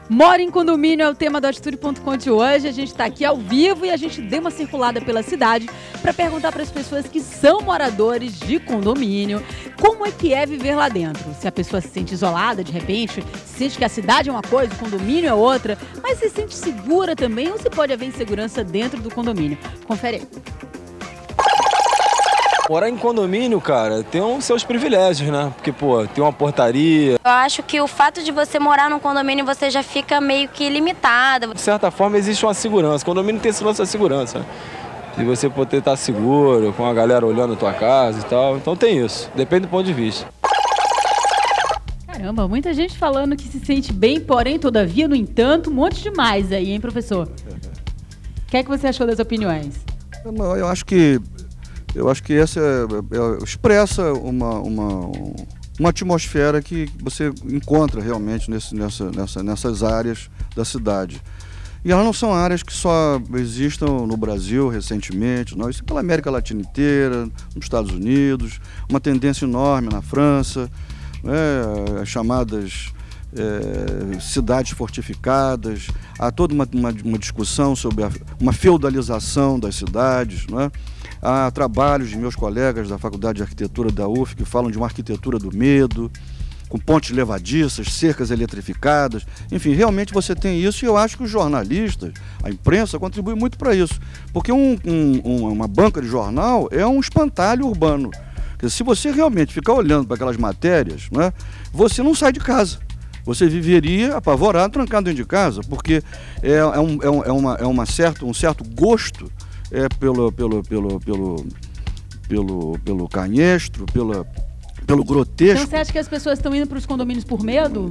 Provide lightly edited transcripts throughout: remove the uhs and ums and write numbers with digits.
Mora em condomínio é o tema do Atitude.com de hoje. A gente está aqui ao vivo e a gente deu uma circulada pela cidade para perguntar para as pessoas que são moradores de condomínio como é que é viver lá dentro. Se a pessoa se sente isolada, de repente, se sente que a cidade é uma coisa, o condomínio é outra, mas se sente segura também ou se pode haver insegurança dentro do condomínio. Confere aí. Morar em condomínio, cara, tem os seus privilégios, né? Porque, pô, tem uma portaria. Eu acho que o fato de você morar num condomínio, você já fica meio que limitada. De certa forma, existe uma segurança. Condomínio tem esse lance da segurança, né? De você poder estar seguro, com a galera olhando a tua casa e tal. Então tem isso. Depende do ponto de vista. Caramba, muita gente falando que se sente bem, porém, todavia, no entanto, um monte de mais aí, hein, professor? O que é que você achou das opiniões? Eu acho que essa expressa uma atmosfera que você encontra realmente nessas áreas da cidade. E elas não são áreas que só existam no Brasil recentemente, não. Isso é pela América Latina inteira, nos Estados Unidos, uma tendência enorme na França, as chamadas cidades fortificadas. Há toda uma discussão sobre uma feudalização das cidades, não é? Há trabalhos de meus colegas da Faculdade de Arquitetura da UF que falam de uma arquitetura do medo, com pontes levadiças, cercas eletrificadas. Enfim, realmente você tem isso e eu acho que os jornalistas, a imprensa, contribui muito para isso. Porque uma banca de jornal é um espantalho urbano. Porque se você realmente ficar olhando para aquelas matérias, não é, você não sai de casa. Você viveria apavorado, trancado dentro de casa, porque um certo gosto pelo canhestro, pelo grotesco. Então você acha que as pessoas estão indo para os condomínios por medo?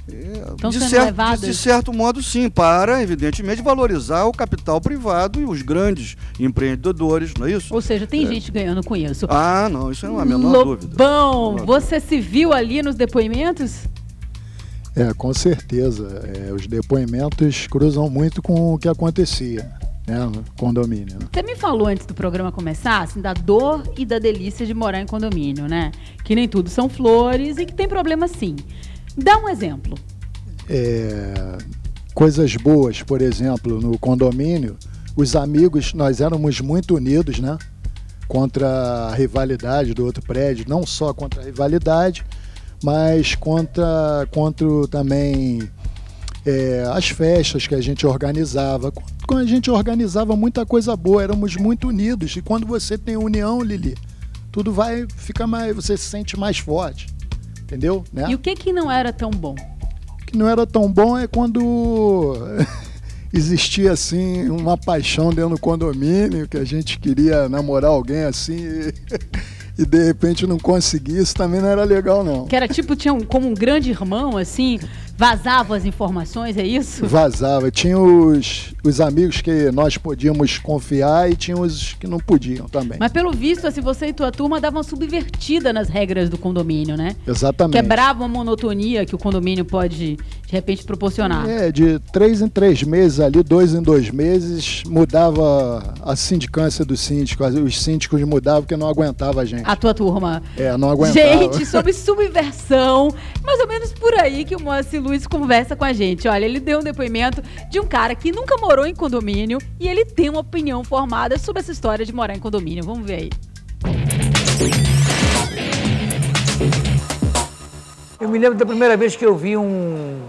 Estão sendo levadas? De certo modo, sim, para, evidentemente, valorizar o capital privado e os grandes empreendedores, não é isso? Ou seja, tem gente ganhando com isso. Ah, não, isso não é a menor dúvida. Lobão, você se viu ali nos depoimentos? Com certeza. Os depoimentos cruzam muito com o que acontecia, né, no condomínio. Você me falou antes do programa começar, assim, da dor e da delícia de morar em condomínio, né? Que nem tudo são flores e que tem problema sim. Dá um exemplo. Coisas boas, por exemplo, no condomínio, os amigos, nós éramos muito unidos, né? Contra a rivalidade do outro prédio, não só contra a rivalidade, mas contra também as festas que a gente organizava. Quando a gente organizava muita coisa boa, éramos muito unidos. E quando você tem união, Lili, tudo fica mais, você se sente mais forte, entendeu? Né? E o que não era tão bom? O que não era tão bom é quando existia assim uma paixão dentro do condomínio, que a gente queria namorar alguém assim e de repente não conseguia. Isso também não era legal, não. Que era tipo, como um grande irmão, assim, vazava as informações, é isso? Vazava. Tinha os amigos que nós podíamos confiar e tinha os que não podiam também. Mas pelo visto, assim, você e tua turma davam uma subvertida nas regras do condomínio, né? Exatamente. Quebrava a monotonia que o condomínio pode, de repente, proporcionar. De 3 em 3 meses ali, 2 em 2 meses, mudava a sindicância do síndico. Os síndicos mudavam porque não aguentava a gente. A tua turma. Não aguentava. Gente, sobre subversão, mais ou menos por aí que o Moacir Luiz conversa com a gente. Olha, ele deu um depoimento de um cara que nunca morou em condomínio e ele tem uma opinião formada sobre essa história de morar em condomínio. Vamos ver aí. Eu me lembro da primeira vez que eu vi um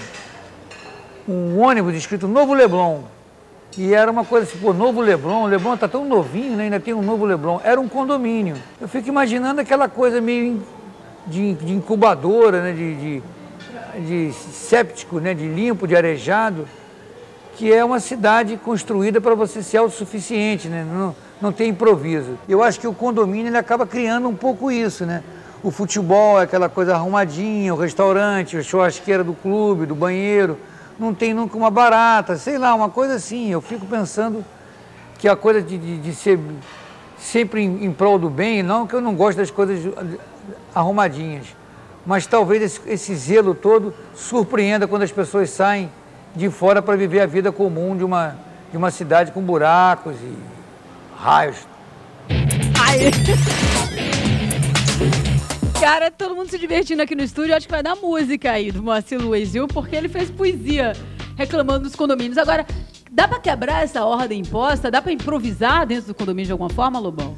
ônibus escrito Novo Leblon. E era uma coisa assim, Novo Leblon, o Leblon tá tão novinho, né? Ainda tem um Novo Leblon. Era um condomínio. Eu fico imaginando aquela coisa meio de incubadora, né? De séptico, né? De limpo, de arejado, que é uma cidade construída para você ser autossuficiente, né? Não tem improviso. Eu acho que o condomínio ele acaba criando um pouco isso, né? O futebol é aquela coisa arrumadinha, o restaurante, a churrasqueira do clube, do banheiro. Não tem nunca uma barata, sei lá, uma coisa assim. Eu fico pensando que a coisa de ser sempre em prol do bem, não que eu não gosto das coisas arrumadinhas, mas talvez esse zelo todo surpreenda quando as pessoas saem de fora para viver a vida comum de uma cidade com buracos e raios. Cara, todo mundo se divertindo aqui no estúdio. Acho que vai dar música aí do Moacir Luiz, viu? Porque ele fez poesia reclamando dos condomínios. Agora, dá pra quebrar essa ordem imposta? Dá pra improvisar dentro do condomínio de alguma forma, Lobão?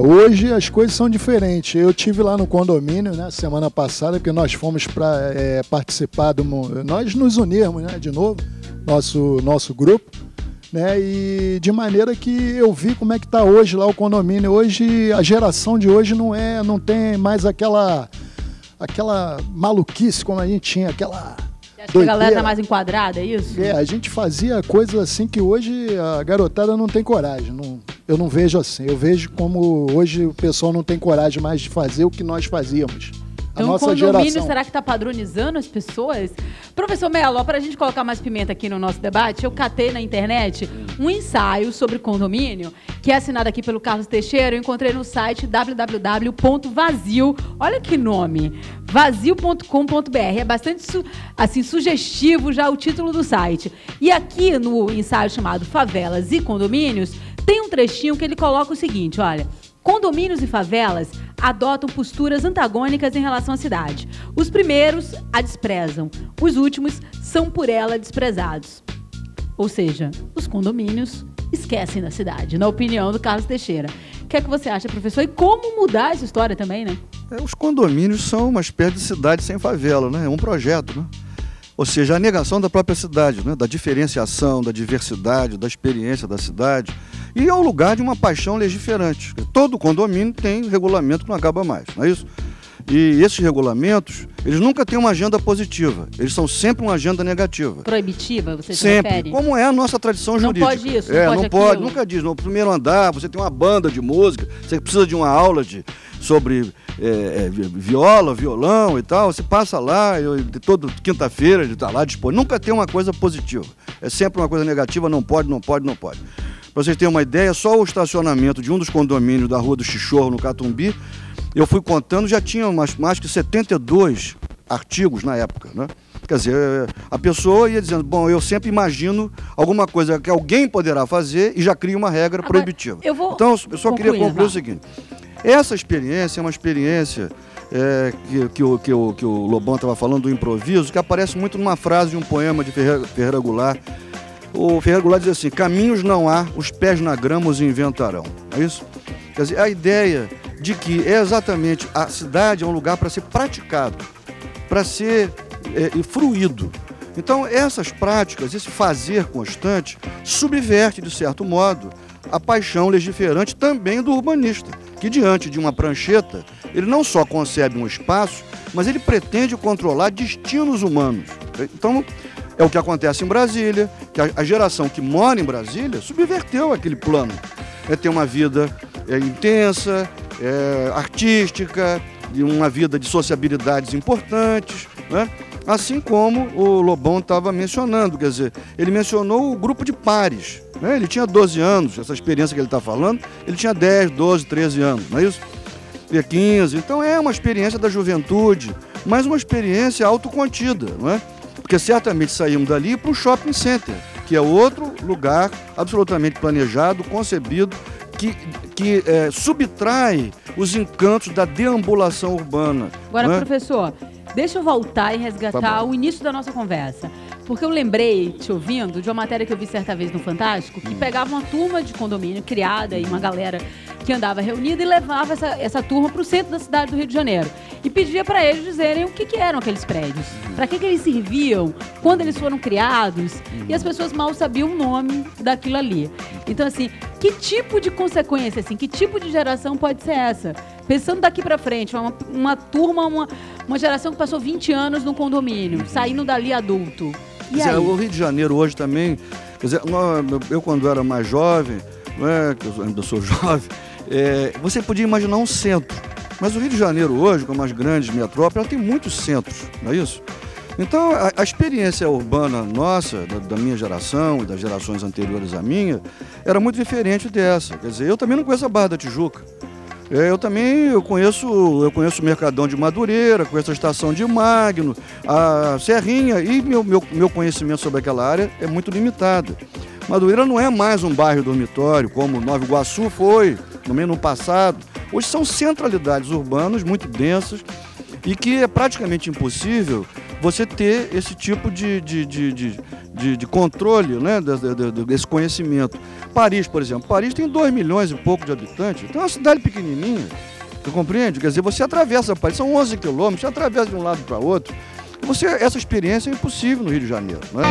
Hoje as coisas são diferentes. Eu tive lá no condomínio, né, semana passada, porque nós fomos para participar nós nos unirmos, né, de novo, nosso grupo, né, e de maneira que eu vi como é que está hoje lá o condomínio. Hoje, a geração de hoje não tem mais aquela maluquice como a gente tinha, aquela... Acho que a galera tá mais enquadrada, é isso? A gente fazia coisas assim que hoje a garotada não tem coragem. Eu não vejo assim. Eu vejo como hoje o pessoal não tem coragem mais de fazer o que nós fazíamos. Então, o condomínio, será que está padronizando as pessoas? Professor Mello, para a gente colocar mais pimenta aqui no nosso debate, eu catei na internet um ensaio sobre condomínio, que é assinado aqui pelo Carlos Teixeira. Eu encontrei no site www.vazio, olha que nome, vazio.com.br. É bastante assim, sugestivo já o título do site. E aqui no ensaio chamado Favelas e Condomínios, tem um trechinho que ele coloca o seguinte, olha... Condomínios e favelas adotam posturas antagônicas em relação à cidade. Os primeiros a desprezam, os últimos são por ela desprezados. Ou seja, os condomínios esquecem da cidade, na opinião do Carlos Teixeira. O que é que você acha, professor? E como mudar essa história também, né? Os condomínios são uma espécie de cidade sem favela, né? É um projeto, né? Ou seja, a negação da própria cidade, né? Da diferenciação, da diversidade, da experiência da cidade. E é o lugar de uma paixão legiferante. Todo condomínio tem regulamento que não acaba mais, não é isso? E esses regulamentos, eles nunca têm uma agenda positiva. Eles são sempre uma agenda negativa. Proibitiva, você se sempre. refere? Como é a nossa tradição jurídica. Não pode isso, não pode, nunca diz. No primeiro andar, você tem uma banda de música, você precisa de uma aula sobre viola, violão e tal. Você passa lá, toda quinta-feira ele está lá disponível. Nunca tem uma coisa positiva. É sempre uma coisa negativa, não pode. Para vocês terem uma ideia, só o estacionamento de um dos condomínios da Rua do Chichorro, no Catumbi, eu fui contando, já tinha mais que 72 artigos na época, né? Quer dizer, a pessoa ia dizendo, bom, eu sempre imagino alguma coisa que alguém poderá fazer e já cria uma regra proibitiva. Então, eu só queria concluir o seguinte, essa experiência é uma experiência que o Lobão estava falando do improviso, que aparece muito numa frase de um poema de Ferreira Goulart. O Ferreira Goulart diz assim, caminhos não há, os pés na grama os inventarão. É isso? Quer dizer, a ideia de que exatamente a cidade é um lugar para ser praticado, para ser fruído. Então, essas práticas, esse fazer constante, subverte, de certo modo, a paixão legiferante também do urbanista, que diante de uma prancheta, ele não só concebe um espaço, mas ele pretende controlar destinos humanos. Então, é o que acontece em Brasília, que a geração que mora em Brasília subverteu aquele plano. É ter uma vida intensa, artística, uma vida de sociabilidades importantes, né? Assim como o Lobão estava mencionando, quer dizer, ele mencionou o grupo de pares, né? Ele tinha 12 anos, essa experiência que ele está falando, ele tinha 10, 12, 13 anos, não é isso? E 15, então é uma experiência da juventude, mas uma experiência autocontida, não é? Porque certamente saímos dali para o shopping center, que é outro lugar absolutamente planejado, concebido, que subtrai os encantos da deambulação urbana. Agora, né? Professor, deixa eu voltar e resgatar o início da nossa conversa. Porque eu lembrei, te ouvindo, de uma matéria que eu vi certa vez no Fantástico, que pegava uma turma de condomínio criada e uma galera que andava reunida e levava essa turma para o centro da cidade do Rio de Janeiro. E pedia para eles dizerem o que eram aqueles prédios, para que eles serviam, quando eles foram criados, e as pessoas mal sabiam o nome daquilo ali. Então, assim, que tipo de consequência, assim, que tipo de geração pode ser essa? Pensando daqui para frente, uma turma, uma geração que passou 20 anos no condomínio, saindo dali adulto. E aí? O Rio de Janeiro hoje também, quer dizer, eu quando era mais jovem, que eu ainda sou jovem, você podia imaginar um centro. Mas o Rio de Janeiro hoje, como as grandes metrópoles, ela tem muitos centros, não é isso? Então, a experiência urbana nossa, da minha geração e das gerações anteriores à minha, era muito diferente dessa. Quer dizer, eu também não conheço a Barra da Tijuca. Eu conheço o Mercadão de Madureira, conheço a Estação de Magno, a Serrinha, e meu conhecimento sobre aquela área é muito limitado. Madureira não é mais um bairro dormitório, como Nova Iguaçu foi, no passado, Hoje são centralidades urbanas muito densas e que é praticamente impossível você ter esse tipo de controle, né, desse conhecimento. Paris, por exemplo. Paris tem 2 milhões e pouco de habitantes. Então é uma cidade pequenininha. Você compreende? Quer dizer, você atravessa Paris, são 11 quilômetros, você atravessa de um lado para outro. Essa experiência é impossível no Rio de Janeiro. Né?